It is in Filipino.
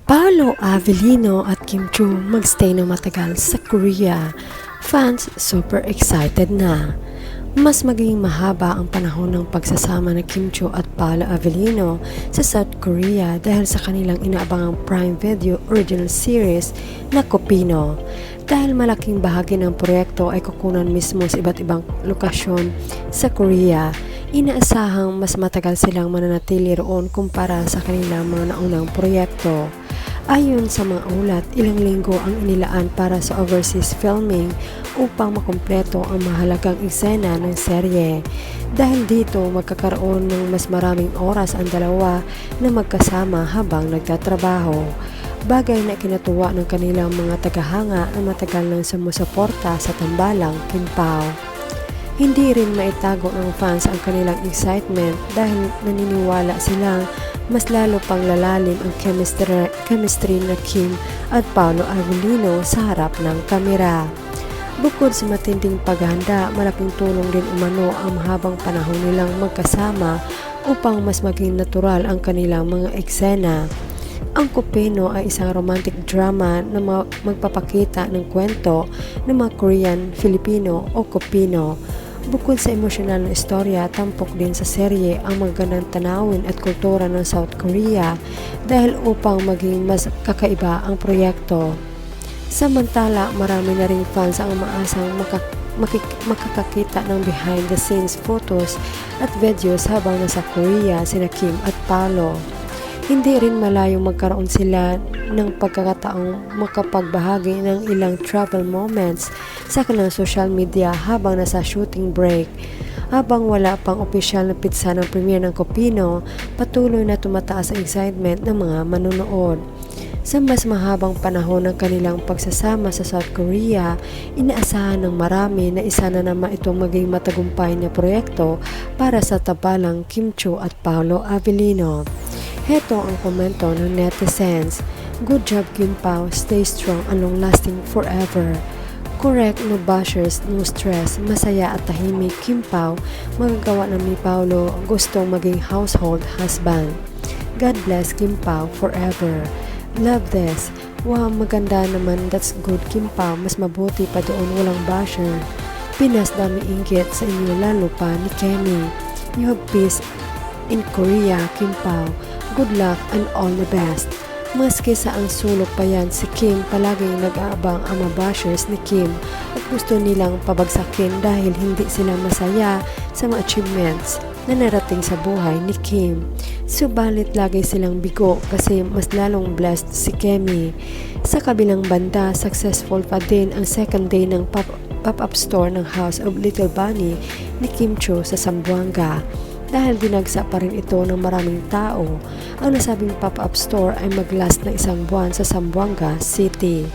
Paolo Avellino at Kim Chu magstay na matagal sa Korea. Fans super excited na. Mas magiging mahaba ang panahon ng pagsasama ng Kim Chu at Paolo Avellino sa South Korea dahil sa kanilang inaabangang Prime Video original series na Kopino. Dahil malaking bahagi ng proyekto ay kukunan mismo sa iba't ibang lokasyon sa Korea, inaasahang mas matagal silang mananatili roon kumpara sa kanilang mga naunang proyekto. Ayon sa mga ulat, ilang linggo ang inilaan para sa overseas filming upang makumpleto ang mahalagang eksena ng serye. Dahil dito, magkakaroon ng mas maraming oras ang dalawa na magkasama habang nagtatrabaho. Bagay na kinatuwa ng kanilang mga tagahanga na matagal nang sumusuporta sa tambalang Kim Pao. Hindi rin maitago ng fans ang kanilang excitement dahil naniniwala silang mas lalo pang lalalim ang chemistry na Kim at Paolo Avellino sa harap ng kamera. Bukod sa matinding paghahanda, malaking tulong din umano ang mahabang panahon nilang magkasama upang mas maging natural ang kanilang mga eksena. Ang Kopino ay isang romantic drama na magpapakita ng kwento ng mga Korean, Filipino o Kopino. Bukod sa emosyonal na istorya, tampok din sa serye ang magagandang tanawin at kultura ng South Korea dahil upang maging mas kakaiba ang proyekto. Samantala, marami na ring fans ang umaasang makakakita ng behind the scenes photos at videos habang nasa Korea sina Kim at Paolo. Hindi rin malayong magkaroon sila ng pagkakataong makapagbahagi ng ilang travel moments sa kanilang social media habang nasa shooting break. Habang wala pang opisyal na pitsa ng premiere ng Kopino, patuloy na tumataas ang excitement ng mga manonood. Sa mas mahabang panahon ng kanilang pagsasama sa South Korea, inaasahan ng marami na isa na naman itong maging matagumpay na proyekto para sa tabalang Kim Chu at Paolo Avellino. Heto ang komento ng netizens. Good job Kim Pao, stay strong and long-lasting forever. Correct, no bashers, no stress, masaya at tahimik Kim Pao, magagawa ng ni Paolo gustong maging household husband. God bless Kim Pao forever. Love this. Wow, maganda naman, that's good Kim Pao, mas mabuti pa doon walang basher. Pinas dami inggit sa inyo lalo pa ni Kemi. You have peace in Korea Kim Pao. Good luck and all the best. Maski sa ang sulok pa yan si Kim, palaging nag-aabang ang mga bashers ni Kim at gusto nilang pabagsakin dahil hindi sila masaya sa mga achievements na narating sa buhay ni Kim. Subalit lagi silang bigo kasi mas lalong blessed si Kemi. Sa kabilang banda, successful pa din ang second day ng pop-up store ng House of Little Bunny ni Kim Chu sa Zamboanga. Dahil dinagsa pa rin ito ng maraming tao, ang nasabing pop-up store ay mag-last na isang buwan sa Zamboanga City.